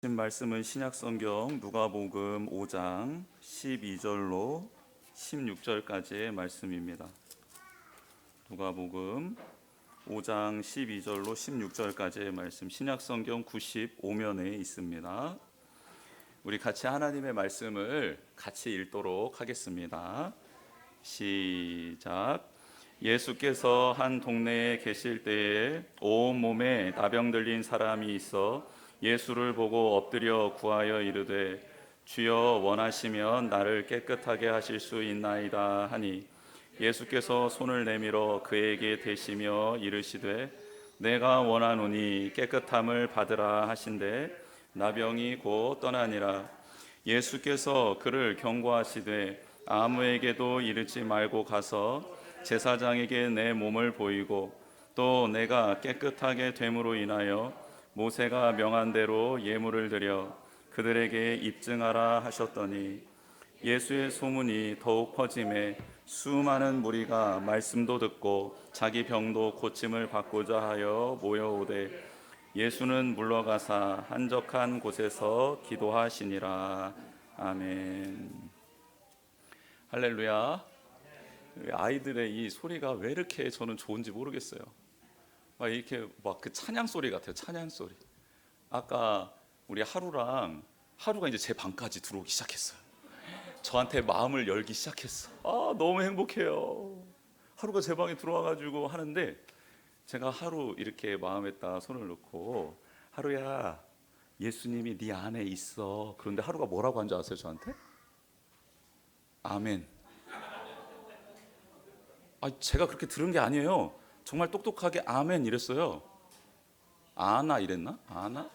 말씀은 신약성경 누가복음 5장 12절로 16절까지의 말씀입니다. 누가복음 5장 12절로 16절까지의 말씀, 신약성경 95면에 있습니다. 우리 같이 하나님의 말씀을 같이 읽도록 하겠습니다. 시작. 예수께서 한 동네에 계실 때에 온몸에 나병 들린 사람이 있어 예수를 보고 엎드려 구하여 이르되 주여 원하시면 나를 깨끗하게 하실 수 있나이다 하니 예수께서 손을 내밀어 그에게 대시며 이르시되 내가 원하노니 깨끗함을 받으라 하신대 나병이 곧 떠나니라. 예수께서 그를 경고하시되 아무에게도 이르지 말고 가서 제사장에게 내 몸을 보이고 또 내가 깨끗하게 됨으로 인하여 모세가 명한 대로 예물을 드려 그들에게 입증하라 하셨더니 예수의 소문이 더욱 퍼짐에 수많은 무리가 말씀도 듣고 자기 병도 고침을 받고자 하여 모여오되 예수는 물러가사 한적한 곳에서 기도하시니라. 아멘. 할렐루야. 아이들의 이 소리가 왜 이렇게 저는 좋은지 모르겠어요. 막 이렇게 막 그 찬양 소리 같아요. 찬양 소리. 아까 우리 하루가 이제 제 방까지 들어오기 시작했어요. 저한테 마음을 열기 시작했어. 아, 너무 행복해요. 하루가 제 방에 들어와가지고 하는데 제가 하루 이렇게 마음에다 손을 놓고 하루야, 예수님이 네 안에 있어. 그런데 하루가 뭐라고 한 줄 아세요? 저한테? 아멘. 아, 제가 그렇게 들은 게 아니에요. 정말 똑똑하게 아멘 이랬어요. 아나 이랬나? 아나?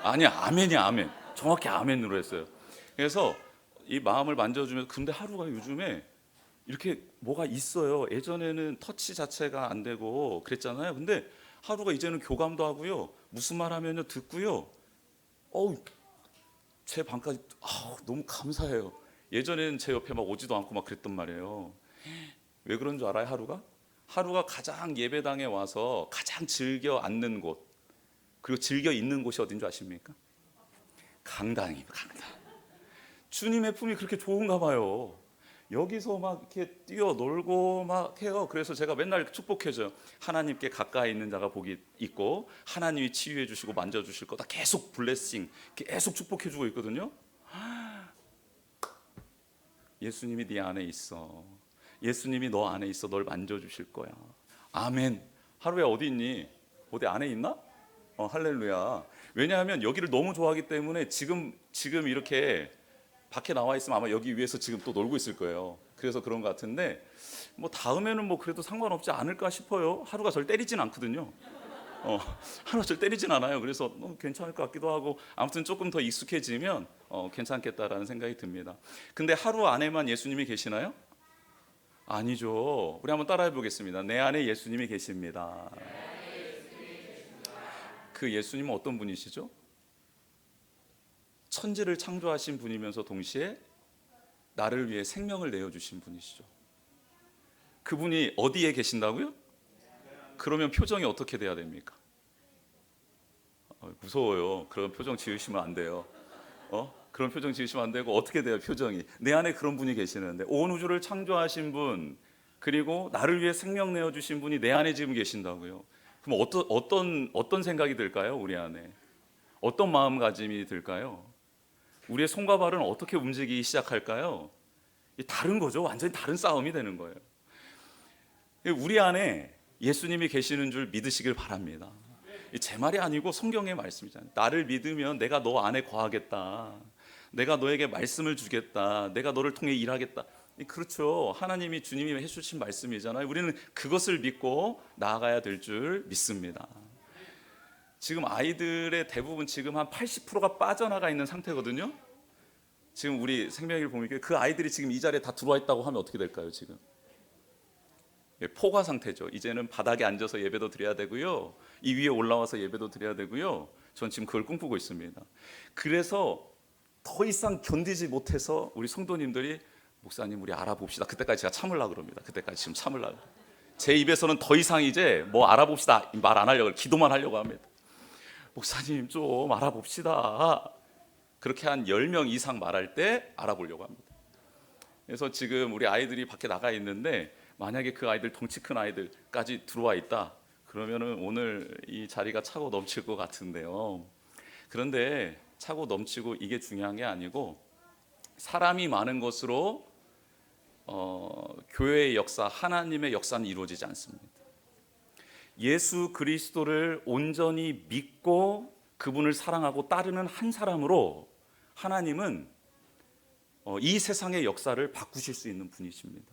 아니야, 아멘이야, 아멘. 정확히 아멘으로 했어요. 그래서 이 마음을 만져주면서, 근데 하루가 요즘에 이렇게 뭐가 있어요. 예전에는 터치 자체가 안 되고 그랬잖아요. 근데 하루가 이제는 교감도 하고요. 무슨 말 하면요 듣고요. 제 방까지 너무 감사해요. 예전에는 제 옆에 막 오지도 않고 막 그랬단 말이에요. 왜 그런 줄 알아요? 하루가 가장 예배당에 와서 가장 즐겨 앉는 곳, 그리고 즐겨 있는 곳이 어딘 줄 아십니까? 강당입니다. 강당. 주님의 품이 그렇게 좋은가 봐요. 여기서 막 이렇게 뛰어놀고 막 해요. 그래서 제가 맨날 축복해줘요. 하나님께 가까이 있는 자가 복이 있고 하나님이 치유해 주시고 만져 주실 거다. 계속 블레싱, 계속 축복해 주고 있거든요. 예수님이 네 안에 있어. 예수님이 너 안에 있어. 널 만져 주실 거야. 아멘. 하루야 어디 있니? 어디 안에 있나? 할렐루야. 왜냐하면 여기를 너무 좋아하기 때문에 지금 이렇게 밖에 나와 있으면 아마 여기 위에서 지금 또 놀고 있을 거예요. 그래서 그런 것 같은데 뭐 다음에는 뭐 그래도 상관없지 않을까 싶어요. 하루가 절 때리진 않거든요. 하루가 절 때리진 않아요. 그래서 괜찮을 것 같기도 하고 아무튼 조금 더 익숙해지면 괜찮겠다라는 생각이 듭니다. 근데 하루 안에만 예수님이 계시나요? 아니죠. 우리 한번 따라해 보겠습니다. 내 안에 예수님이 계십니다. 그 예수님은 어떤 분이시죠? 천지를 창조하신 분이면서 동시에 나를 위해 생명을 내어주신 분이시죠. 그분이 어디에 계신다고요? 그러면 표정이 어떻게 돼야 됩니까? 무서워요. 그런 표정 지으시면 안 돼요. 그런 표정 지으시면 안 되고 어떻게 돼요? 표정이. 내 안에 그런 분이 계시는데 온 우주를 창조하신 분, 그리고 나를 위해 생명 내어주신 분이 내 안에 지금 계신다고요. 그럼 어떤 생각이 들까요? 우리 안에 어떤 마음가짐이 들까요? 우리의 손과 발은 어떻게 움직이기 시작할까요? 다른 거죠. 완전히 다른 싸움이 되는 거예요. 우리 안에 예수님이 계시는 줄 믿으시길 바랍니다. 제 말이 아니고 성경의 말씀이잖아요. 나를 믿으면 내가 너 안에 거하겠다. 내가 너에게 말씀을 주겠다. 내가 너를 통해 일하겠다. 그렇죠. 하나님이 주님이 해주신 말씀이잖아요. 우리는 그것을 믿고 나아가야 될 줄 믿습니다. 지금 아이들의 대부분 지금 한 80%가 빠져나가 있는 상태거든요. 지금 우리 생명을 보면 그 아이들이 지금 이 자리에 다 들어와 있다고 하면 어떻게 될까요? 지금 포화 상태죠. 이제는 바닥에 앉아서 예배도 드려야 되고요, 이 위에 올라와서 예배도 드려야 되고요. 전 지금 그걸 꿈꾸고 있습니다. 그래서 더 이상 견디지 못해서 우리 성도님들이 목사님 우리 알아봅시다. 그때까지 제가 참으려고 그럽니다. 그때까지 지금 참으려고. 제 입에서는 더 이상 이제 뭐 알아봅시다 말 안 하려고, 기도만 하려고 합니다. 목사님 좀 알아봅시다. 그렇게 한 10명 이상 말할 때 알아보려고 합니다. 그래서 지금 우리 아이들이 밖에 나가 있는데 만약에 그 아이들 덩치 큰 아이들까지 들어와 있다 그러면은 오늘 이 자리가 차고 넘칠 것 같은데요. 그런데 차고 넘치고 이게 중요한 게 아니고 사람이 많은 것으로 교회의 역사, 하나님의 역사는 이루어지지 않습니다. 예수 그리스도를 온전히 믿고 그분을 사랑하고 따르는 한 사람으로 하나님은 이 세상의 역사를 바꾸실 수 있는 분이십니다.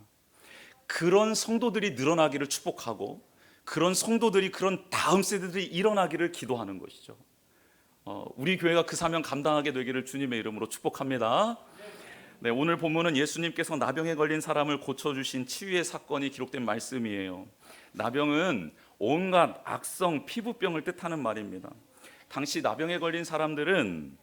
그런 성도들이 늘어나기를 축복하고 그런 성도들이, 그런 다음 세대들이 일어나기를 기도하는 것이죠. 우리 교회가 그 사명 감당하게 되기를 주님의 이름으로 축복합니다. 네, 오늘 본문은 예수님께서 나병에 걸린 사람을 고쳐주신 치유의 사건이 기록된 말씀이에요. 나병은 온갖 악성 피부병을 뜻하는 말입니다. 당시 나병에 걸린 사람들은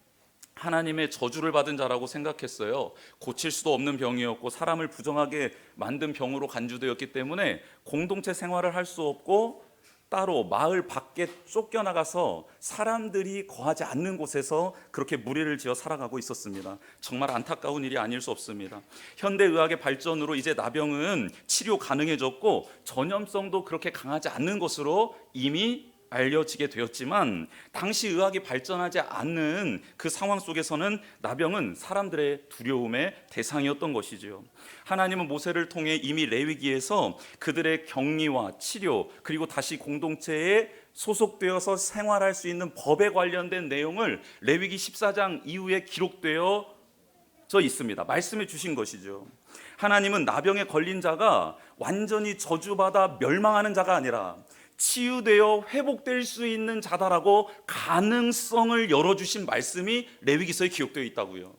하나님의 저주를 받은 자라고 생각했어요. 고칠 수도 없는 병이었고 사람을 부정하게 만든 병으로 간주되었기 때문에 공동체 생활을 할 수 없고 따로 마을 밖에 쫓겨나가서 사람들이 거하지 않는 곳에서 그렇게 무리를 지어 살아가고 있었습니다. 정말 안타까운 일이 아닐 수 없습니다. 현대의학의 발전으로 이제 나병은 치료 가능해졌고 전염성도 그렇게 강하지 않는 것으로 이미 알려지게 되었지만 당시 의학이 발전하지 않는 그 상황 속에서는 나병은 사람들의 두려움의 대상이었던 것이죠. 하나님은 모세를 통해 이미 레위기에서 그들의 격리와 치료 그리고 다시 공동체에 소속되어서 생활할 수 있는 법에 관련된 내용을 레위기 14장 이후에 기록되어 있습니다. 말씀해 주신 것이죠. 하나님은 나병에 걸린 자가 완전히 저주받아 멸망하는 자가 아니라 치유되어 회복될 수 있는 자다라고 가능성을 열어주신 말씀이 레위기서에 기록되어 있다고요.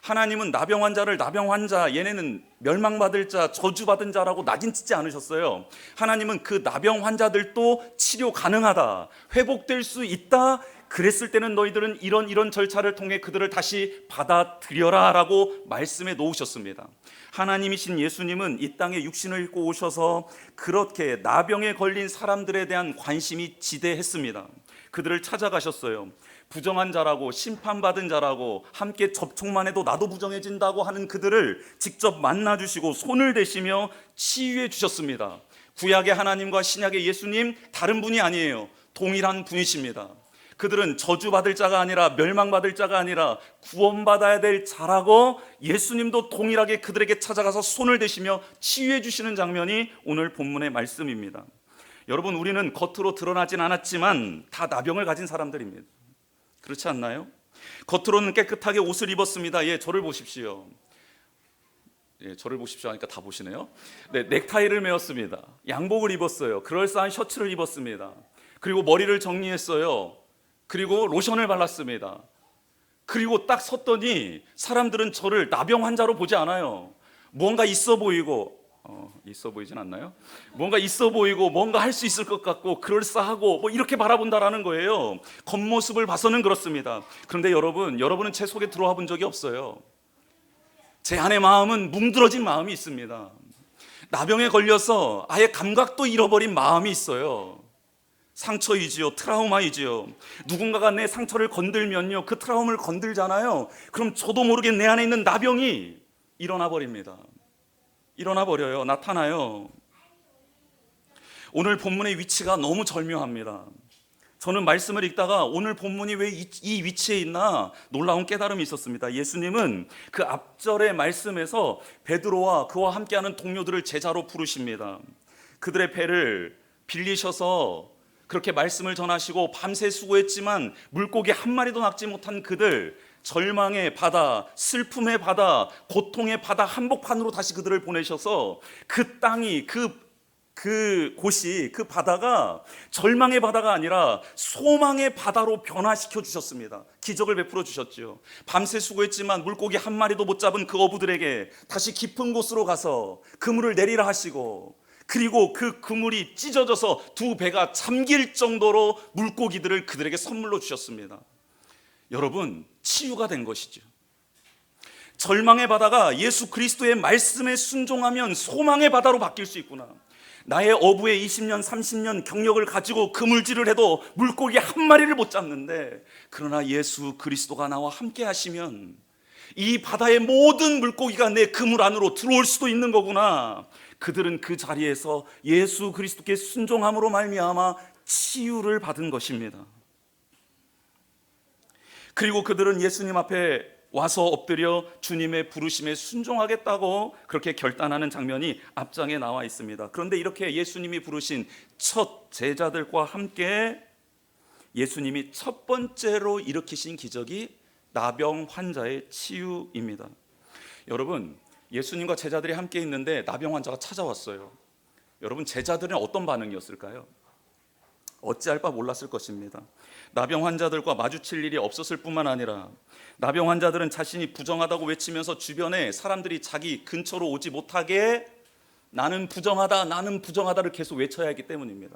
하나님은 나병 환자를 나병 환자, 얘네는 멸망받을 자, 저주받은 자라고 낙인 찍지 않으셨어요. 하나님은 그 나병 환자들도 치료 가능하다, 회복될 수 있다, 그랬을 때는 너희들은 이런 절차를 통해 그들을 다시 받아들여라 라고 말씀해 놓으셨습니다. 하나님이신 예수님은 이 땅에 육신을 입고 오셔서 그렇게 나병에 걸린 사람들에 대한 관심이 지대했습니다. 그들을 찾아가셨어요. 부정한 자라고 심판받은 자라고 함께 접촉만 해도 나도 부정해진다고 하는 그들을 직접 만나주시고 손을 대시며 치유해 주셨습니다. 구약의 하나님과 신약의 예수님 다른 분이 아니에요. 동일한 분이십니다. 그들은 저주받을 자가 아니라 멸망받을 자가 아니라 구원받아야 될 자라고 예수님도 동일하게 그들에게 찾아가서 손을 대시며 치유해 주시는 장면이 오늘 본문의 말씀입니다. 여러분, 우리는 겉으로 드러나진 않았지만 다 나병을 가진 사람들입니다. 그렇지 않나요? 겉으로는 깨끗하게 옷을 입었습니다. 예, 저를 보십시오. 예, 저를 보십시오 하니까 다 보시네요. 네, 넥타이를 메었습니다. 양복을 입었어요. 그럴싸한 셔츠를 입었습니다. 그리고 머리를 정리했어요. 그리고 로션을 발랐습니다. 그리고 딱 섰더니 사람들은 저를 나병 환자로 보지 않아요. 뭔가 있어 보이고, 있어 보이진 않나요? 뭔가 있어 보이고 뭔가 할 수 있을 것 같고 그럴싸하고 뭐 이렇게 바라본다라는 거예요. 겉모습을 봐서는 그렇습니다. 그런데 여러분은 제 속에 들어와 본 적이 없어요. 제 안의 마음은 뭉들어진 마음이 있습니다. 나병에 걸려서 아예 감각도 잃어버린 마음이 있어요. 상처이지요, 트라우마이지요. 누군가가 내 상처를 건들면요, 그 트라우마를 건들잖아요. 그럼 저도 모르게 내 안에 있는 나병이 일어나 버립니다. 일어나 버려요. 나타나요. 오늘 본문의 위치가 너무 절묘합니다. 저는 말씀을 읽다가 오늘 본문이 왜 이 위치에 있나 놀라운 깨달음이 있었습니다. 예수님은 그 앞절의 말씀에서 베드로와 그와 함께하는 동료들을 제자로 부르십니다. 그들의 배를 빌리셔서 그렇게 말씀을 전하시고 밤새 수고했지만 물고기 한 마리도 낚지 못한 그들, 절망의 바다, 슬픔의 바다, 고통의 바다 한복판으로 다시 그들을 보내셔서 그 땅이, 그 바다가 절망의 바다가 아니라 소망의 바다로 변화시켜 주셨습니다. 기적을 베풀어 주셨죠. 밤새 수고했지만 물고기 한 마리도 못 잡은 그 어부들에게 다시 깊은 곳으로 가서 그물을 내리라 하시고, 그리고 그 그물이 찢어져서 두 배가 잠길 정도로 물고기들을 그들에게 선물로 주셨습니다. 여러분, 치유가 된 것이죠. 절망의 바다가 예수 그리스도의 말씀에 순종하면 소망의 바다로 바뀔 수 있구나. 나의 어부의 20년, 30년 경력을 가지고 그물질을 해도 물고기 한 마리를 못 잡는데, 그러나 예수 그리스도가 나와 함께 하시면 이 바다의 모든 물고기가 내 그물 안으로 들어올 수도 있는 거구나. 그들은 그 자리에서 예수 그리스도께 순종함으로 말미암아 치유를 받은 것입니다. 그리고 그들은 예수님 앞에 와서 엎드려 주님의 부르심에 순종하겠다고 그렇게 결단하는 장면이 앞장에 나와 있습니다. 그런데 이렇게 예수님이 부르신 첫 제자들과 함께 예수님이 첫 번째로 일으키신 기적이 나병 환자의 치유입니다. 여러분, 예수님과 제자들이 함께 있는데 나병 환자가 찾아왔어요. 여러분, 제자들은 어떤 반응이었을까요? 어찌할 바 몰랐을 것입니다. 나병 환자들과 마주칠 일이 없었을 뿐만 아니라 나병 환자들은 자신이 부정하다고 외치면서 주변에 사람들이 자기 근처로 오지 못하게 나는 부정하다, 나는 부정하다를 계속 외쳐야 하기 때문입니다.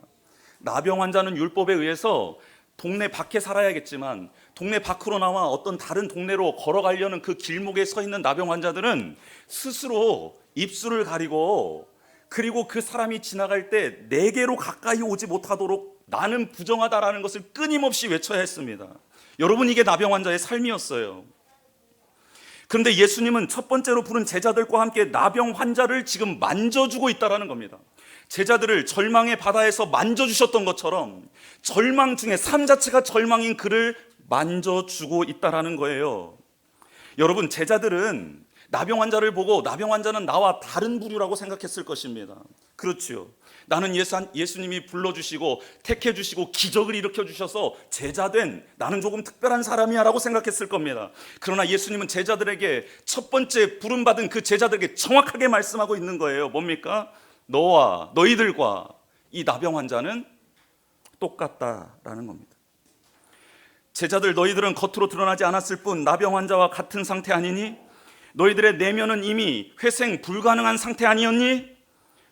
나병 환자는 율법에 의해서 동네 밖에 살아야겠지만 동네 밖으로 나와 어떤 다른 동네로 걸어가려는 그 길목에 서 있는 나병 환자들은 스스로 입술을 가리고, 그리고 그 사람이 지나갈 때 내게로 가까이 오지 못하도록 나는 부정하다라는 것을 끊임없이 외쳐야 했습니다. 여러분, 이게 나병 환자의 삶이었어요. 그런데 예수님은 첫 번째로 부른 제자들과 함께 나병 환자를 지금 만져주고 있다는 겁니다. 제자들을 절망의 바다에서 만져주셨던 것처럼 절망 중에, 삶 자체가 절망인 그를 만져주고 있다는 거예요. 여러분, 제자들은 나병 환자를 보고 나병 환자는 나와 다른 부류라고 생각했을 것입니다. 그렇죠. 나는 예수님이 불러주시고 택해주시고 기적을 일으켜주셔서 제자된 나는 조금 특별한 사람이야 라고 생각했을 겁니다. 그러나 예수님은 제자들에게 첫 번째 부름받은 그 제자들에게 정확하게 말씀하고 있는 거예요. 뭡니까? 너와 너희들과 이 나병 환자는 똑같다라는 겁니다. 제자들, 너희들은 겉으로 드러나지 않았을 뿐 나병 환자와 같은 상태 아니니? 너희들의 내면은 이미 회생 불가능한 상태 아니었니?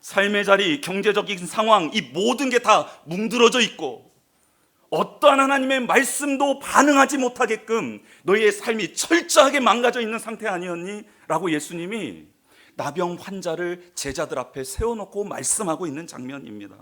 삶의 자리, 경제적인 상황, 이 모든 게 다 뭉들어져 있고 어떠한 하나님의 말씀도 반응하지 못하게끔 너희의 삶이 철저하게 망가져 있는 상태 아니었니? 라고 예수님이 나병 환자를 제자들 앞에 세워놓고 말씀하고 있는 장면입니다.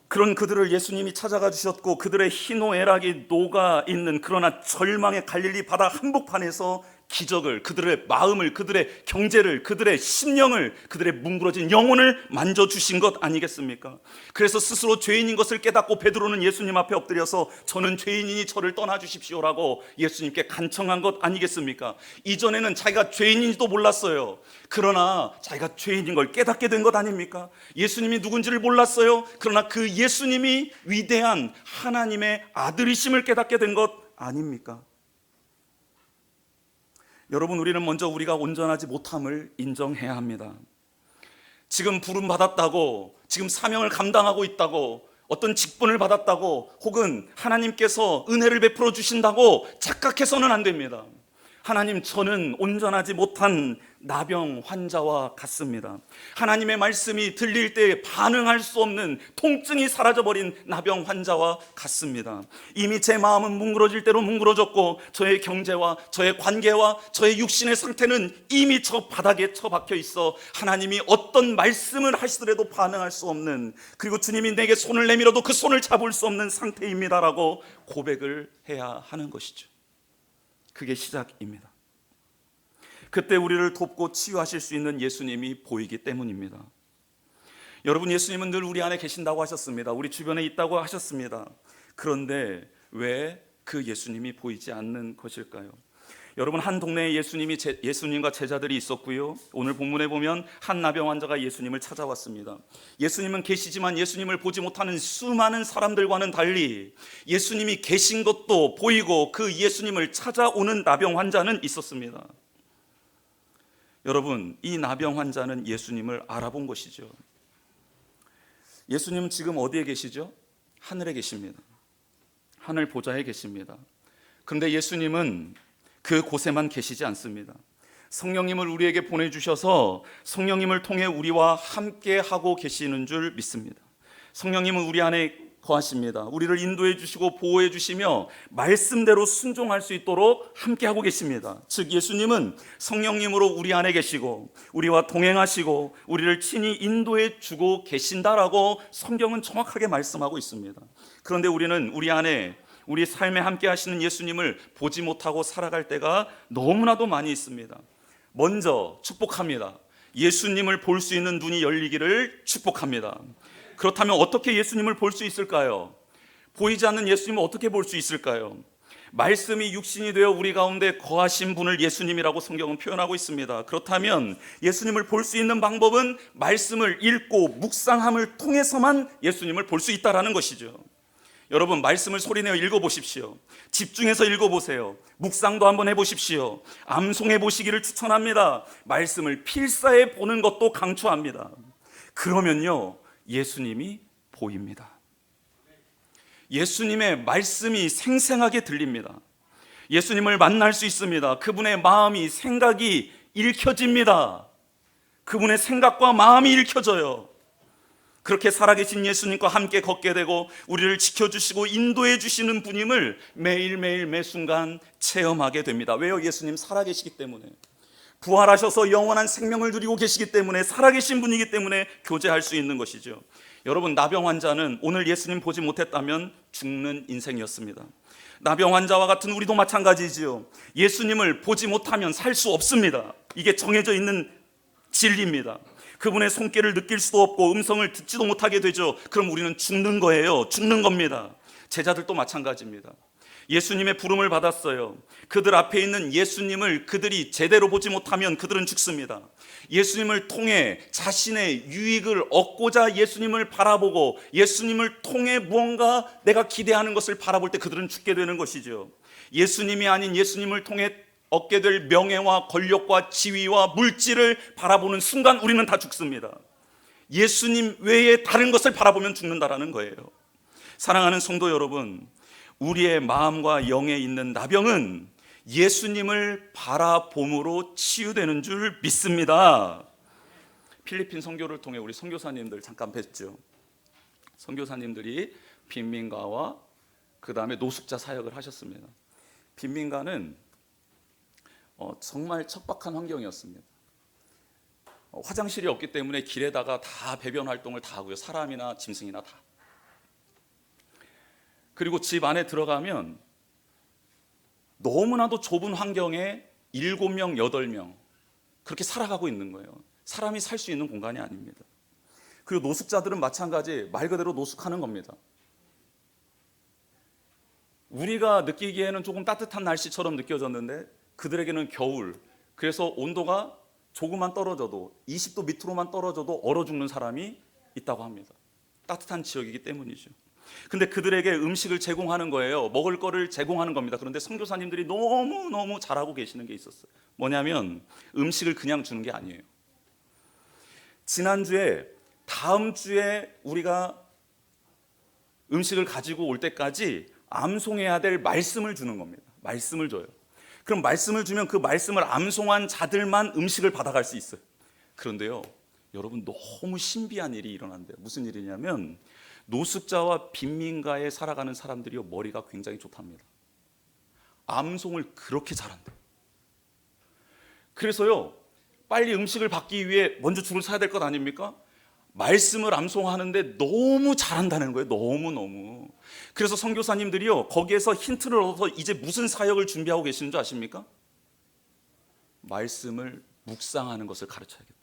그런 그들을 예수님이 찾아가 주셨고 그들의 희노애락이 녹아있는, 그러나 절망의 갈릴리 바다 한복판에서 기적을, 그들의 마음을, 그들의 경제를, 그들의 심령을, 그들의 뭉그러진 영혼을 만져주신 것 아니겠습니까? 그래서 스스로 죄인인 것을 깨닫고 베드로는 예수님 앞에 엎드려서 저는 죄인이니 저를 떠나주십시오라고 예수님께 간청한 것 아니겠습니까? 이전에는 자기가 죄인인지도 몰랐어요. 그러나 자기가 죄인인 걸 깨닫게 된 것 아닙니까? 예수님이 누군지를 몰랐어요. 그러나 그 예수님이 위대한 하나님의 아들이심을 깨닫게 된 것 아닙니까? 여러분, 우리는 먼저 우리가 온전하지 못함을 인정해야 합니다. 지금 부름 받았다고, 지금 사명을 감당하고 있다고, 어떤 직분을 받았다고, 혹은 하나님께서 은혜를 베풀어 주신다고 착각해서는 안 됩니다. 하나님, 저는 온전하지 못한 나병 환자와 같습니다. 하나님의 말씀이 들릴 때 반응할 수 없는 통증이 사라져버린 나병 환자와 같습니다. 이미 제 마음은 뭉그러질 대로 뭉그러졌고 저의 경제와 저의 관계와 저의 육신의 상태는 이미 저 바닥에 처박혀 있어 하나님이 어떤 말씀을 하시더라도 반응할 수 없는, 그리고 주님이 내게 손을 내밀어도 그 손을 잡을 수 없는 상태입니다라고 고백을 해야 하는 것이죠. 그게 시작입니다. 그때 우리를 돕고 치유하실 수 있는 예수님이 보이기 때문입니다. 여러분, 예수님은 늘 우리 안에 계신다고 하셨습니다. 우리 주변에 있다고 하셨습니다. 그런데 왜 그 예수님이 보이지 않는 것일까요? 여러분, 한 동네에 예수님과 제자들이 있었고요. 오늘 본문에 보면 한 나병 환자가 예수님을 찾아왔습니다. 예수님은 계시지만 예수님을 보지 못하는 수많은 사람들과는 달리 예수님이 계신 것도 보이고 그 예수님을 찾아오는 나병 환자는 있었습니다. 여러분, 이 나병 환자는 예수님을 알아본 것이죠. 예수님은 지금 어디에 계시죠? 하늘에 계십니다. 하늘 보좌에 계십니다. 그런데 예수님은 그 곳에만 계시지 않습니다. 성령님을 우리에게 보내주셔서 성령님을 통해 우리와 함께 하고 계시는 줄 믿습니다. 성령님은 우리 안에 거하십니다. 우리를 인도해 주시고 보호해 주시며 말씀대로 순종할 수 있도록 함께하고 계십니다. 즉 예수님은 성령님으로 우리 안에 계시고 우리와 동행하시고 우리를 친히 인도해 주고 계신다라고 성경은 정확하게 말씀하고 있습니다. 그런데 우리는 우리 안에 우리 삶에 함께 하시는 예수님을 보지 못하고 살아갈 때가 너무나도 많이 있습니다. 먼저 축복합니다. 예수님을 볼 수 있는 눈이 열리기를 축복합니다. 그렇다면 어떻게 예수님을 볼 수 있을까요? 보이지 않는 예수님을 어떻게 볼 수 있을까요? 말씀이 육신이 되어 우리 가운데 거하신 분을 예수님이라고 성경은 표현하고 있습니다. 그렇다면 예수님을 볼 수 있는 방법은 말씀을 읽고 묵상함을 통해서만 예수님을 볼 수 있다는 것이죠. 여러분, 말씀을 소리내어 읽어보십시오. 집중해서 읽어보세요. 묵상도 한번 해보십시오. 암송해 보시기를 추천합니다. 말씀을 필사해 보는 것도 강추합니다. 그러면요, 예수님이 보입니다. 예수님의 말씀이 생생하게 들립니다. 예수님을 만날 수 있습니다. 그분의 마음이, 생각이 읽혀집니다. 그분의 생각과 마음이 읽혀져요. 그렇게 살아계신 예수님과 함께 걷게 되고 우리를 지켜주시고 인도해 주시는 분임을 매일매일 매순간 체험하게 됩니다. 왜요? 예수님 살아계시기 때문에, 부활하셔서 영원한 생명을 누리고 계시기 때문에, 살아계신 분이기 때문에 교제할 수 있는 것이죠. 여러분, 나병 환자는 오늘 예수님 보지 못했다면 죽는 인생이었습니다. 나병 환자와 같은 우리도 마찬가지지요. 예수님을 보지 못하면 살 수 없습니다. 이게 정해져 있는 진리입니다. 그분의 손길을 느낄 수도 없고 음성을 듣지도 못하게 되죠. 그럼 우리는 죽는 거예요. 죽는 겁니다. 제자들도 마찬가지입니다. 예수님의 부름을 받았어요. 그들 앞에 있는 예수님을 그들이 제대로 보지 못하면 그들은 죽습니다. 예수님을 통해 자신의 유익을 얻고자 예수님을 바라보고 예수님을 통해 무언가 내가 기대하는 것을 바라볼 때 그들은 죽게 되는 것이죠. 예수님이 아닌 예수님을 통해 얻게 될 명예와 권력과 지위와 물질을 바라보는 순간 우리는 다 죽습니다. 예수님 외에 다른 것을 바라보면 죽는다라는 거예요. 사랑하는 성도 여러분, 우리의 마음과 영에 있는 나병은 예수님을 바라봄으로 치유되는 줄 믿습니다. 필리핀 선교를 통해 우리 선교사님들 잠깐 뵀죠. 선교사님들이 빈민가와 그 다음에 노숙자 사역을 하셨습니다. 빈민가는 정말 척박한 환경이었습니다. 화장실이 없기 때문에 길에다가 다 배변 활동을 다 하고요. 사람이나 짐승이나 다. 그리고 집 안에 들어가면 너무나도 좁은 환경에 7명, 8명 그렇게 살아가고 있는 거예요. 사람이 살 수 있는 공간이 아닙니다. 그리고 노숙자들은 마찬가지, 말 그대로 노숙하는 겁니다. 우리가 느끼기에는 조금 따뜻한 날씨처럼 느껴졌는데 그들에게는 겨울, 그래서 온도가 조금만 떨어져도 20도 밑으로만 떨어져도 얼어 죽는 사람이 있다고 합니다. 따뜻한 지역이기 때문이죠. 근데 그들에게 음식을 제공하는 거예요. 먹을 거를 제공하는 겁니다. 그런데 선교사님들이 너무너무 잘하고 계시는 게 있었어요. 뭐냐면 음식을 그냥 주는 게 아니에요. 지난주에, 다음 주에 우리가 음식을 가지고 올 때까지 암송해야 될 말씀을 주는 겁니다. 말씀을 줘요. 그럼 말씀을 주면 그 말씀을 암송한 자들만 음식을 받아갈 수 있어요. 그런데요, 여러분, 너무 신비한 일이 일어난대요. 무슨 일이냐면 노숙자와 빈민가에 살아가는 사람들이요, 머리가 굉장히 좋답니다. 암송을 그렇게 잘한대요. 그래서요, 빨리 음식을 받기 위해 먼저 줄을 서야 될 것 아닙니까? 말씀을 암송하는데 너무 잘한다는 거예요. 너무너무. 그래서 선교사님들이요, 거기에서 힌트를 얻어서 이제 무슨 사역을 준비하고 계시는 줄 아십니까? 말씀을 묵상하는 것을 가르쳐야겠다.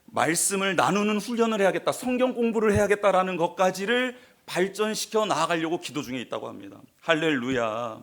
말씀을 나누는 훈련을 해야겠다. 성경 공부를 해야겠다라는 것까지를 발전시켜 나아가려고 기도 중에 있다고 합니다. 할렐루야.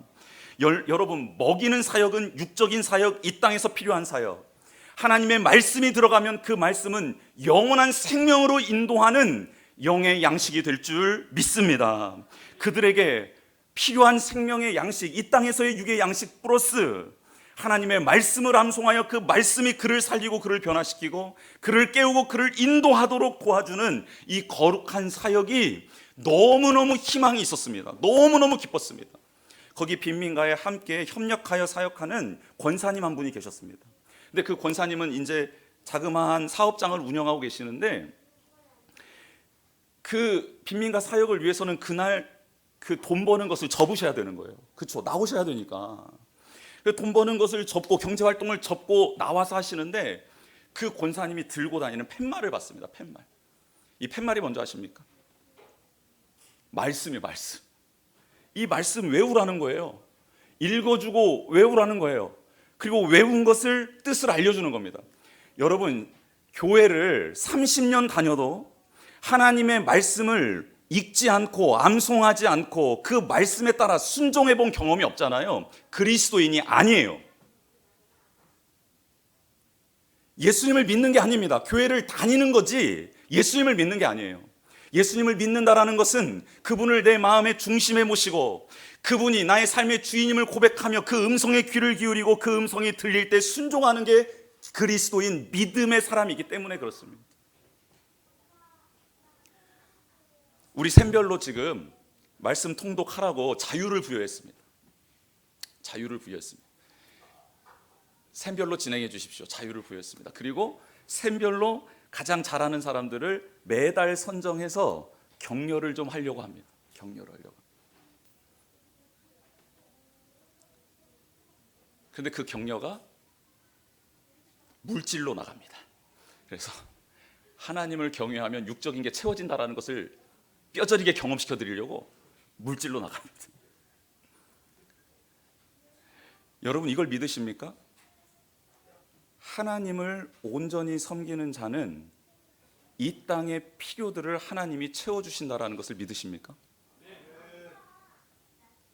여러분, 먹이는 사역은 육적인 사역, 이 땅에서 필요한 사역. 하나님의 말씀이 들어가면 그 말씀은 영원한 생명으로 인도하는 영의 양식이 될 줄 믿습니다. 그들에게 필요한 생명의 양식, 이 땅에서의 육의 양식 플러스 하나님의 말씀을 암송하여 그 말씀이 그를 살리고 그를 변화시키고 그를 깨우고 그를 인도하도록 도와주는 이 거룩한 사역이 너무너무 희망이 있었습니다. 너무너무 기뻤습니다. 거기 빈민가에 함께 협력하여 사역하는 권사님 한 분이 계셨습니다. 근데 그 권사님은 이제 자그마한 사업장을 운영하고 계시는데 그 빈민가 사역을 위해서는 그날 그 돈 버는 것을 접으셔야 되는 거예요. 그렇죠? 나오셔야 되니까. 돈 버는 것을 접고 경제 활동을 접고 나와서 하시는데 그 권사님이 들고 다니는 팻말을 받습니다. 팻말. 이 팻말이 뭔지 아십니까? 말씀이에요. 말씀. 이 말씀 외우라는 거예요. 읽어주고 외우라는 거예요. 그리고 외운 것을 뜻을 알려주는 겁니다. 여러분, 교회를 30년 다녀도 하나님의 말씀을 읽지 않고 암송하지 않고 그 말씀에 따라 순종해 본 경험이 없잖아요. 그리스도인이 아니에요. 예수님을 믿는 게 아닙니다. 교회를 다니는 거지 예수님을 믿는 게 아니에요. 예수님을 믿는다라는 것은 그분을 내 마음의 중심에 모시고 그분이 나의 삶의 주인임을 고백하며 그 음성에 귀를 기울이고 그 음성이 들릴 때 순종하는 게 그리스도인 믿음의 사람이기 때문에 그렇습니다. 우리 샘별로 지금 말씀 통독하라고 자유를 부여했습니다. 자유를 부여했습니다. 샘별로 진행해 주십시오. 자유를 부여했습니다. 그리고 샘별로 가장 잘하는 사람들을 매달 선정해서 격려를 좀 하려고 합니다. 격려를 하려고. 근데 그 격려가 물질로 나갑니다. 그래서 하나님을 경외하면 육적인 게 채워진다라는 것을 뼈저리게 경험시켜 드리려고 물질로 나갑니다. 여러분 이걸 믿으십니까? 하나님을 온전히 섬기는 자는 이 땅의 필요들을 하나님이 채워주신다라는 것을 믿으십니까?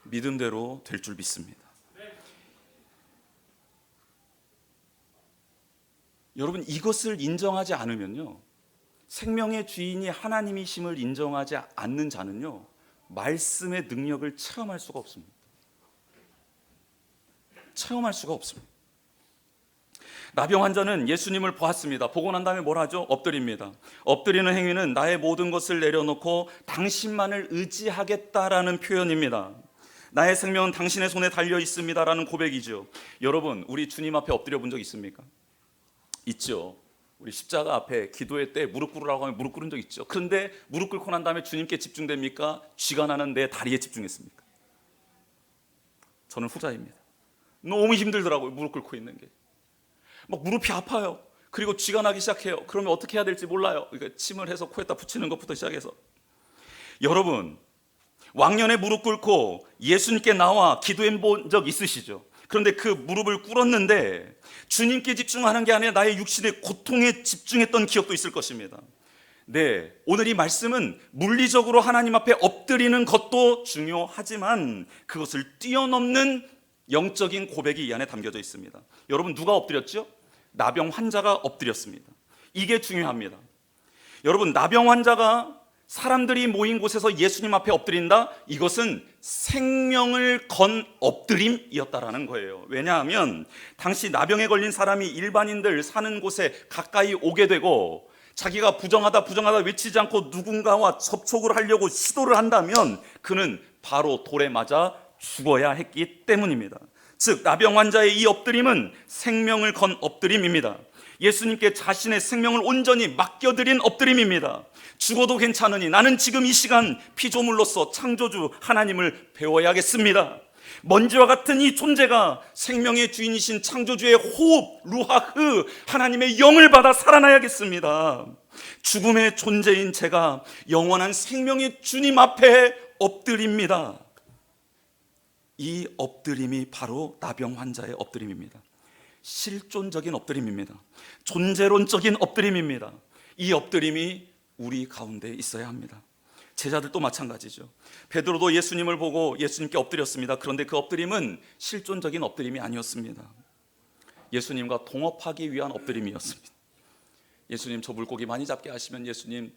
믿음대로 될 줄 믿습니다. 여러분 이것을 인정하지 않으면요, 생명의 주인이 하나님이심을 인정하지 않는 자는요, 말씀의 능력을 체험할 수가 없습니다. 체험할 수가 없습니다. 나병 환자는 예수님을 보았습니다. 보고 난 다음에 뭘 하죠? 엎드립니다. 엎드리는 행위는 나의 모든 것을 내려놓고 당신만을 의지하겠다라는 표현입니다. 나의 생명은 당신의 손에 달려 있습니다라는 고백이죠. 여러분 우리 주님 앞에 엎드려 본 적 있습니까? 있죠. 우리 십자가 앞에 기도회 때 무릎 꿇으라고 하면 무릎 꿇은 적 있죠. 그런데 무릎 꿇고 난 다음에 주님께 집중됩니까? 쥐가 나는 내 다리에 집중했습니까? 저는 후자입니다. 너무 힘들더라고요. 무릎 꿇고 있는 게. 막 무릎이 아파요. 그리고 쥐가 나기 시작해요. 그러면 어떻게 해야 될지 몰라요. 그러니까 침을 해서 코에다 붙이는 것부터 시작해서. 여러분 왕년에 무릎 꿇고 예수님께 나와 기도해 본 적 있으시죠? 그런데 그 무릎을 꿇었는데 주님께 집중하는 게 아니라 나의 육신의 고통에 집중했던 기억도 있을 것입니다. 네, 오늘 이 말씀은 물리적으로 하나님 앞에 엎드리는 것도 중요하지만 그것을 뛰어넘는 영적인 고백이 이 안에 담겨져 있습니다. 여러분 누가 엎드렸죠? 나병 환자가 엎드렸습니다. 이게 중요합니다. 여러분 나병 환자가 사람들이 모인 곳에서 예수님 앞에 엎드린다? 이것은 생명을 건 엎드림이었다라는 거예요. 왜냐하면 당시 나병에 걸린 사람이 일반인들 사는 곳에 가까이 오게 되고 자기가 부정하다 외치지 않고 누군가와 접촉을 하려고 시도를 한다면 그는 바로 돌에 맞아 죽어야 했기 때문입니다. 즉 나병 환자의 이 엎드림은 생명을 건 엎드림입니다. 예수님께 자신의 생명을 온전히 맡겨드린 엎드림입니다. 죽어도 괜찮으니 나는 지금 이 시간 피조물로서 창조주 하나님을 배워야겠습니다. 먼지와 같은 이 존재가 생명의 주인이신 창조주의 호흡, 루하흐, 하나님의 영을 받아 살아나야겠습니다. 죽음의 존재인 제가 영원한 생명의 주님 앞에 엎드립니다. 이 엎드림이 바로 나병 환자의 엎드림입니다. 실존적인 엎드림입니다. 존재론적인 엎드림입니다. 이 엎드림이 우리 가운데 있어야 합니다. 제자들도 마찬가지죠. 베드로도 예수님을 보고 예수님께 엎드렸습니다. 그런데 그 엎드림은 실존적인 엎드림이 아니었습니다. 예수님과 동업하기 위한 엎드림이었습니다. 예수님 저 물고기 많이 잡게 하시면 예수님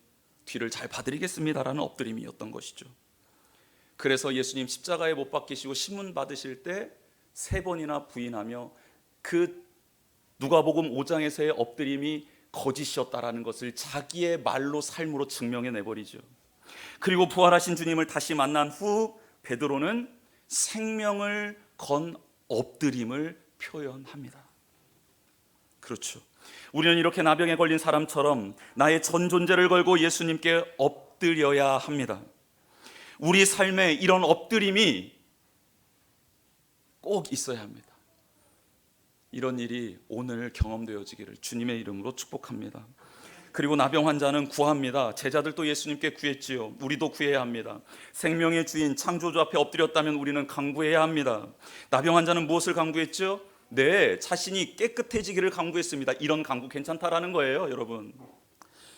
뒤를 잘 봐드리겠습니다라는 엎드림이었던 것이죠. 그래서 예수님 십자가에 못 박히시고 신문 받으실 때 3번이나 부인하며 그 누가복음 5장에서의 엎드림이 거짓이었다라는 것을 자기의 말로 삶으로 증명해 내버리죠. 그리고 부활하신 주님을 다시 만난 후 베드로는 생명을 건 엎드림을 표현합니다. 그렇죠. 우리는 이렇게 나병에 걸린 사람처럼 나의 전 존재를 걸고 예수님께 엎드려야 합니다. 우리 삶에 이런 엎드림이 꼭 있어야 합니다. 이런 일이 오늘 경험되어지기를 주님의 이름으로 축복합니다. 그리고 나병 환자는 구합니다. 제자들도 예수님께 구했지요. 우리도 구해야 합니다. 생명의 주인 창조주 앞에 엎드렸다면 우리는 간구해야 합니다. 나병 환자는 무엇을 간구했죠? 네, 자신이 깨끗해지기를 간구했습니다. 이런 간구 괜찮다라는 거예요, 여러분.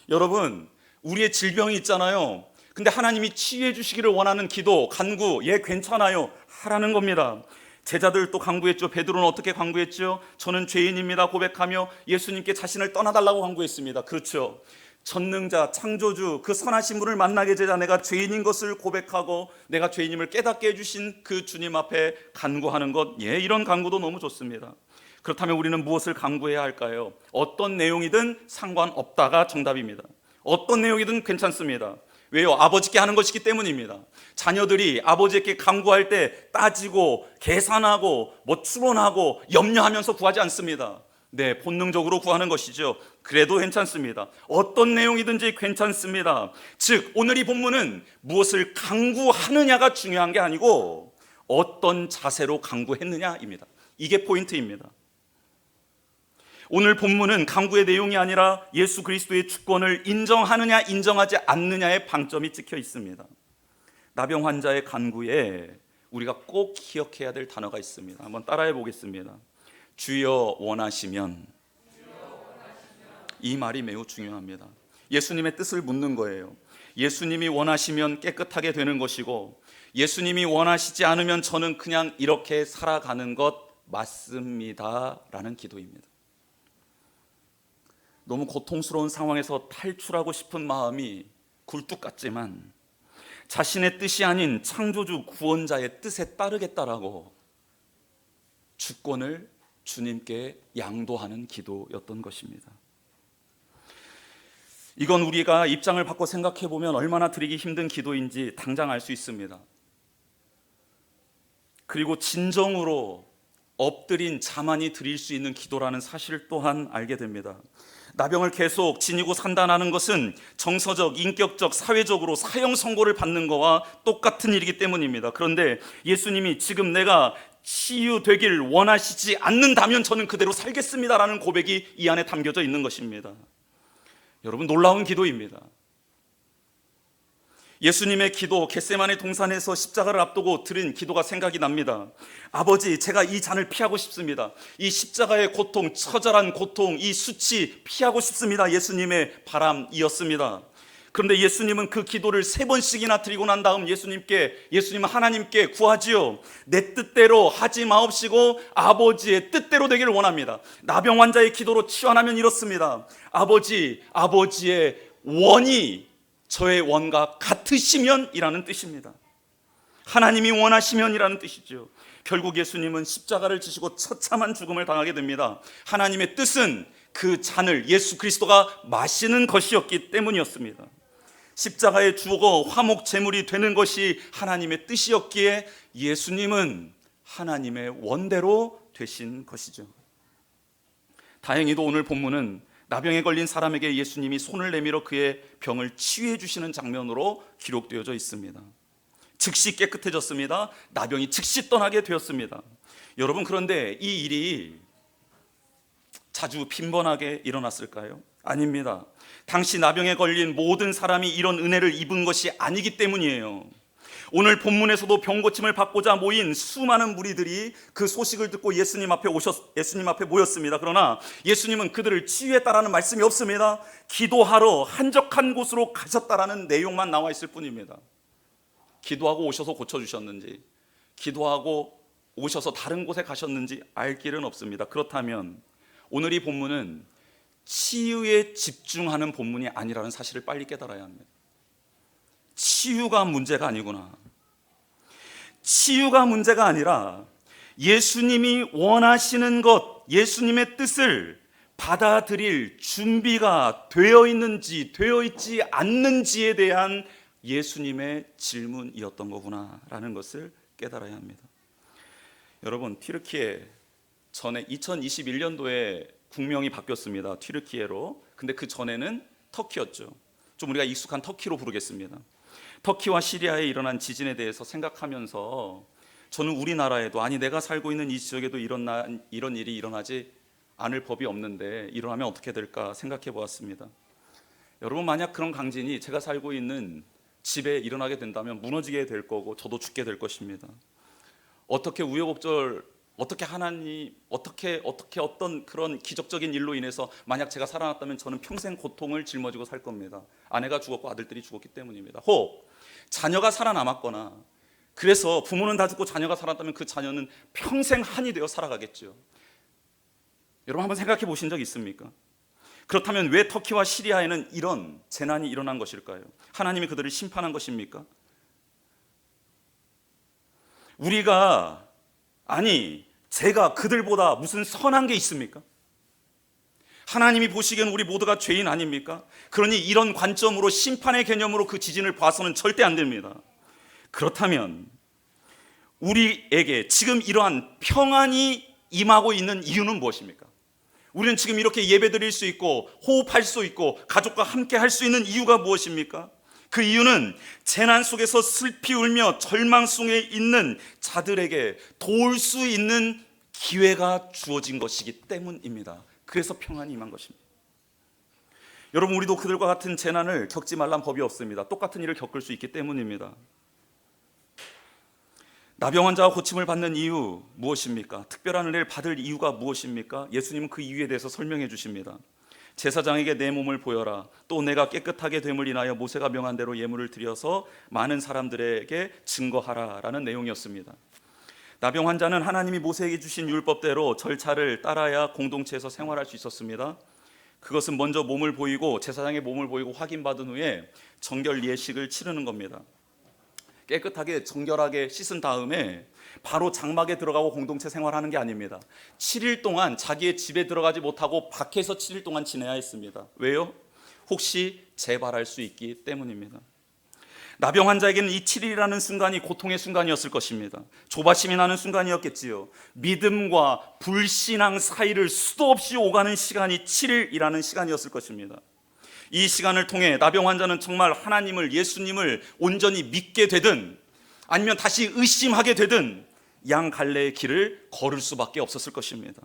여러분, 우리의 질병이 있잖아요. 근데 하나님이 치유해 주시기를 원하는 기도, 간구, 예, 괜찮아요, 하라는 겁니다. 제자들 또 간구했죠. 베드로는 어떻게 간구했죠? 저는 죄인입니다 고백하며 예수님께 자신을 떠나달라고 간구했습니다. 그렇죠. 전능자, 창조주, 그 선하신 분을 만나게 되자 내가 죄인인 것을 고백하고 내가 죄인임을 깨닫게 해주신 그 주님 앞에 간구하는 것, 예, 이런 간구도 너무 좋습니다. 그렇다면 우리는 무엇을 간구해야 할까요? 어떤 내용이든 상관없다가 정답입니다. 어떤 내용이든 괜찮습니다. 왜요? 아버지께 하는 것이기 때문입니다. 자녀들이 아버지께 간구할 때 따지고 계산하고 추론하고 염려하면서 구하지 않습니다. 네, 본능적으로 구하는 것이죠. 그래도 괜찮습니다. 어떤 내용이든지 괜찮습니다. 즉 오늘 이 본문은 무엇을 간구하느냐가 중요한 게 아니고 어떤 자세로 간구했느냐입니다. 이게 포인트입니다. 오늘 본문은 간구의 내용이 아니라 예수 그리스도의 주권을 인정하느냐 인정하지 않느냐의 방점이 찍혀 있습니다. 나병 환자의 간구에 우리가 꼭 기억해야 될 단어가 있습니다. 한번 따라해 보겠습니다. 주여 원하시면. 이 말이 매우 중요합니다. 예수님의 뜻을 묻는 거예요. 예수님이 원하시면 깨끗하게 되는 것이고 예수님이 원하시지 않으면 저는 그냥 이렇게 살아가는 것 맞습니다 라는 기도입니다. 너무 고통스러운 상황에서 탈출하고 싶은 마음이 굴뚝 같지만 자신의 뜻이 아닌 창조주 구원자의 뜻에 따르겠다라고 주권을 주님께 양도하는 기도였던 것입니다. 이건 우리가 입장을 바꿔 생각해 보면 얼마나 드리기 힘든 기도인지 당장 알 수 있습니다. 그리고 진정으로 엎드린 자만이 드릴 수 있는 기도라는 사실 또한 알게 됩니다. 나병을 계속 지니고 산다는 것은 정서적, 인격적, 사회적으로 사형 선고를 받는 것과 똑같은 일이기 때문입니다. 그런데 예수님이 지금 내가 치유되길 원하시지 않는다면 저는 그대로 살겠습니다라는 고백이 이 안에 담겨져 있는 것입니다. 여러분, 놀라운 기도입니다. 예수님의 기도, 겟세마네 동산에서 십자가를 앞두고 드린 기도가 생각이 납니다. 아버지, 제가 이 잔을 피하고 싶습니다. 이 십자가의 고통, 처절한 고통, 이 수치 피하고 싶습니다. 예수님의 바람이었습니다. 그런데 예수님은 그 기도를 3번씩이나 드리고 난 다음 예수님은 하나님께 구하지요. 내 뜻대로 하지 마옵시고 아버지의 뜻대로 되기를 원합니다. 나병 환자의 기도로 치환하면 이렇습니다. 아버지, 아버지의 원이 저의 원과 같으시면 이라는 뜻입니다. 하나님이 원하시면 이라는 뜻이죠. 결국 예수님은 십자가를 지시고 처참한 죽음을 당하게 됩니다. 하나님의 뜻은 그 잔을 예수 그리스도가 마시는 것이었기 때문이었습니다. 십자가에 죽어 화목 제물이 되는 것이 하나님의 뜻이었기에 예수님은 하나님의 원대로 되신 것이죠. 다행히도 오늘 본문은 나병에 걸린 사람에게 예수님이 손을 내밀어 그의 병을 치유해 주시는 장면으로 기록되어져 있습니다. 즉시 깨끗해졌습니다. 나병이 즉시 떠나게 되었습니다. 여러분, 그런데 이 일이 자주 빈번하게 일어났을까요? 아닙니다. 당시 나병에 걸린 모든 사람이 이런 은혜를 입은 것이 아니기 때문이에요. 오늘 본문에서도 병고침을 받고자 모인 수많은 무리들이 그 소식을 듣고 예수님 앞에 모였습니다. 그러나 예수님은 그들을 치유했다라는 말씀이 없습니다. 기도하러 한적한 곳으로 가셨다라는 내용만 나와 있을 뿐입니다. 기도하고 오셔서 고쳐주셨는지, 기도하고 오셔서 다른 곳에 가셨는지 알 길은 없습니다. 그렇다면 오늘 이 본문은 치유에 집중하는 본문이 아니라는 사실을 빨리 깨달아야 합니다. 치유가 문제가 아니구나. 치유가 문제가 아니라 예수님이 원하시는 것, 예수님의 뜻을 받아들일 준비가 되어 있는지 되어 있지 않는지에 대한 예수님의 질문이었던 거구나라는 것을 깨달아야 합니다. 여러분, 튀르키예 전에 2021년도에 국명이 바뀌었습니다. 튀르키예로. 근데 그 전에는 터키였죠. 좀 우리가 익숙한 터키로 부르겠습니다. 터키와 시리아에 일어난 지진에 대해서 생각하면서 저는 우리나라에도, 아니 내가 살고 있는 이 지역에도 이런 일이 일어나지 않을 법이 없는데 일어나면 어떻게 될까 생각해 보았습니다. 여러분, 만약 그런 강진이 제가 살고 있는 집에 일어나게 된다면 무너지게 될 거고 저도 죽게 될 것입니다. 어떻게 우여곡절, 어떻게 하나님, 어떻게 어떤 그런 기적적인 일로 인해서 만약 제가 살아났다면 저는 평생 고통을 짊어지고 살 겁니다. 아내가 죽었고 아들들이 죽었기 때문입니다. 혹 자녀가 살아남았거나, 그래서 부모는 다 죽고 자녀가 살았다면 그 자녀는 평생 한이 되어 살아가겠죠. 여러분, 한번 생각해 보신 적 있습니까? 그렇다면 왜 터키와 시리아에는 이런 재난이 일어난 것일까요? 하나님이 그들을 심판한 것입니까? 제가 그들보다 무슨 선한 게 있습니까? 하나님이 보시기엔 우리 모두가 죄인 아닙니까? 그러니 이런 관점으로, 심판의 개념으로 그 지진을 봐서는 절대 안 됩니다. 그렇다면 우리에게 지금 이러한 평안이 임하고 있는 이유는 무엇입니까? 우리는 지금 이렇게 예배드릴 수 있고 호흡할 수 있고 가족과 함께 할 수 있는 이유가 무엇입니까? 그 이유는 재난 속에서 슬피 울며 절망 속에 있는 자들에게 도울 수 있는 기회가 주어진 것이기 때문입니다. 그래서 평안이 임한 것입니다. 여러분, 우리도 그들과 같은 재난을 겪지 말란 법이 없습니다. 똑같은 일을 겪을 수 있기 때문입니다. 나병 환자가 고침을 받는 이유 무엇입니까? 특별한 은혜를 받을 이유가 무엇입니까? 예수님은 그 이유에 대해서 설명해 주십니다. 제사장에게 내 몸을 보여라. 또 내가 깨끗하게 됨을 인하여 모세가 명한 대로 예물을 드려서 많은 사람들에게 증거하라 라는 내용이었습니다. 나병 환자는 하나님이 모세에게 주신 율법대로 절차를 따라야 공동체에서 생활할 수 있었습니다. 그것은 먼저 몸을 보이고, 제사장의 몸을 보이고 확인받은 후에 정결 예식을 치르는 겁니다. 깨끗하게 정결하게 씻은 다음에 바로 장막에 들어가고 공동체 생활하는 게 아닙니다. 7일 동안 자기의 집에 들어가지 못하고 밖에서 7일 동안 지내야 했습니다. 왜요? 혹시 재발할 수 있기 때문입니다. 나병 환자에게는 이 7일이라는 순간이 고통의 순간이었을 것입니다. 조바심이 나는 순간이었겠지요. 믿음과 불신앙 사이를 수도 없이 오가는 시간이 7일이라는 시간이었을 것입니다. 이 시간을 통해 나병 환자는 정말 하나님을, 예수님을 온전히 믿게 되든 아니면 다시 의심하게 되든 양갈래의 길을 걸을 수밖에 없었을 것입니다.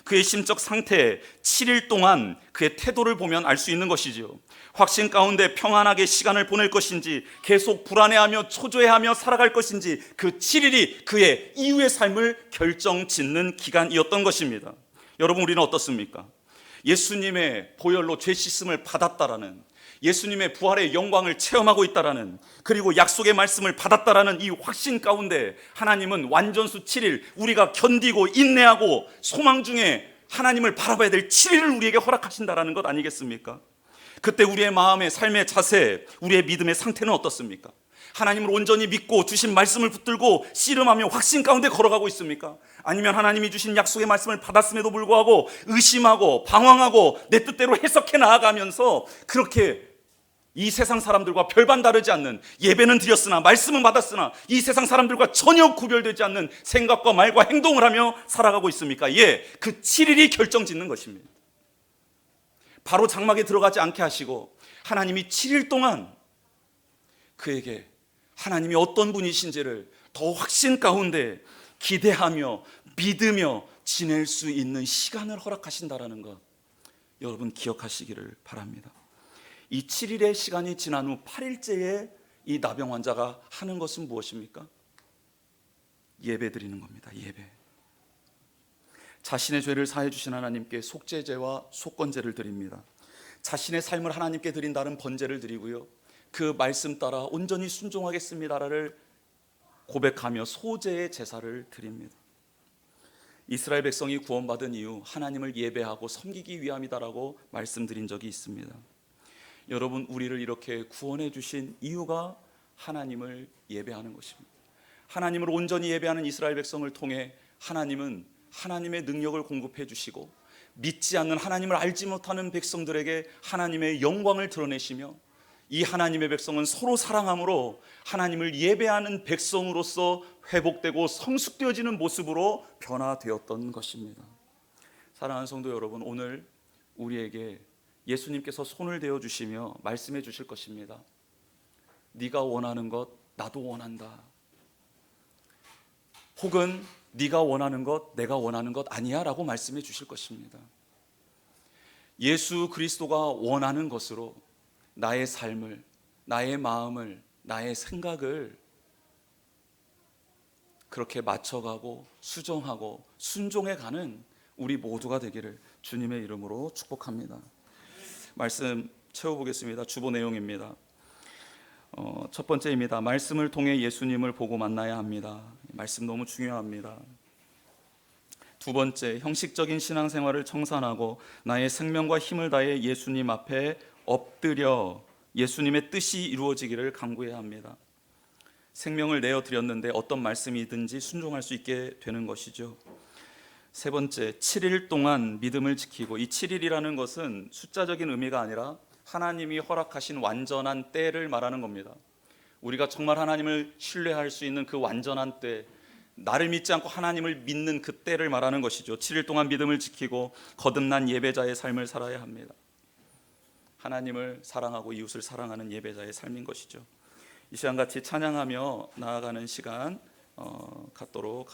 그의 심적 상태, 7일 동안 그의 태도를 보면 알 수 있는 것이죠. 확신 가운데 평안하게 시간을 보낼 것인지, 계속 불안해하며 초조해하며 살아갈 것인지, 그 7일이 그의 이후의 삶을 결정짓는 기간이었던 것입니다. 여러분, 우리는 어떻습니까? 예수님의 보혈로 죄 씻음을 받았다라는, 예수님의 부활의 영광을 체험하고 있다라는, 그리고 약속의 말씀을 받았다라는 이 확신 가운데 하나님은 완전수 7일, 우리가 견디고 인내하고 소망 중에 하나님을 바라봐야 될 7일을 우리에게 허락하신다라는 것 아니겠습니까? 그때 우리의 마음의 삶의 자세, 우리의 믿음의 상태는 어떻습니까? 하나님을 온전히 믿고 주신 말씀을 붙들고 씨름하며 확신 가운데 걸어가고 있습니까? 아니면 하나님이 주신 약속의 말씀을 받았음에도 불구하고 의심하고 방황하고 내 뜻대로 해석해 나아가면서 그렇게 이 세상 사람들과 별반 다르지 않는, 예배는 드렸으나 말씀은 받았으나 이 세상 사람들과 전혀 구별되지 않는 생각과 말과 행동을 하며 살아가고 있습니까? 예, 그 7일이 결정짓는 것입니다. 바로 장막에 들어가지 않게 하시고 하나님이 7일 동안 그에게 하나님이 어떤 분이신지를 더 확신 가운데 기대하며 믿으며 지낼 수 있는 시간을 허락하신다라는 것, 여러분 기억하시기를 바랍니다. 이 7일의 시간이 지난 후 8일째에 이 나병 환자가 하는 것은 무엇입니까? 예배 드리는 겁니다. 예배. 자신의 죄를 사해 주신 하나님께 속죄제와 속건제를 드립니다. 자신의 삶을 하나님께 드린다는 번제를 드리고요, 그 말씀 따라 온전히 순종하겠습니다를 고백하며 소제의 제사를 드립니다. 이스라엘 백성이 구원받은 이유, 하나님을 예배하고 섬기기 위함이다라고 말씀드린 적이 있습니다. 여러분, 우리를 이렇게 구원해 주신 이유가 하나님을 예배하는 것입니다. 하나님을 온전히 예배하는 이스라엘 백성을 통해 하나님은 하나님의 능력을 공급해 주시고, 믿지 않는, 하나님을 알지 못하는 백성들에게 하나님의 영광을 드러내시며, 이 하나님의 백성은 서로 사랑함으로 하나님을 예배하는 백성으로서 회복되고 성숙되어지는 모습으로 변화되었던 것입니다. 사랑하는 성도 여러분, 오늘 우리에게 예수님께서 손을 대어 주시며 말씀해 주실 것입니다. 네가 원하는 것 나도 원한다. 혹은 네가 원하는 것 내가 원하는 것 아니야 라고 말씀해 주실 것입니다. 예수 그리스도가 원하는 것으로 나의 삶을, 나의 마음을, 나의 생각을 그렇게 맞춰가고 수정하고 순종해가는 우리 모두가 되기를 주님의 이름으로 축복합니다. 말씀 채워보겠습니다. 주보 내용입니다. 첫 번째입니다. 말씀을 통해 예수님을 보고 만나야 합니다. 말씀 너무 중요합니다. 두 번째, 형식적인 신앙생활을 청산하고 나의 생명과 힘을 다해 예수님 앞에 엎드려 예수님의 뜻이 이루어지기를 간구해야 합니다. 생명을 내어드렸는데 어떤 말씀이든지 순종할 수 있게 되는 것이죠. 세 번째, 7일 동안 믿음을 지키고, 이 7일이라는 것은 숫자적인 의미가 아니라 하나님이 허락하신 완전한 때를 말하는 겁니다. 우리가 정말 하나님을 신뢰할 수 있는 그 완전한 때, 나를 믿지 않고 하나님을 믿는 그 때를 말하는 것이죠. 7일 동안 믿음을 지키고 거듭난 예배자의 삶을 살아야 합니다. 하나님을 사랑하고 이웃을 사랑하는 예배자의 삶인 것이죠. 이 시간 같이 찬양하며 나아가는 시간 갖도록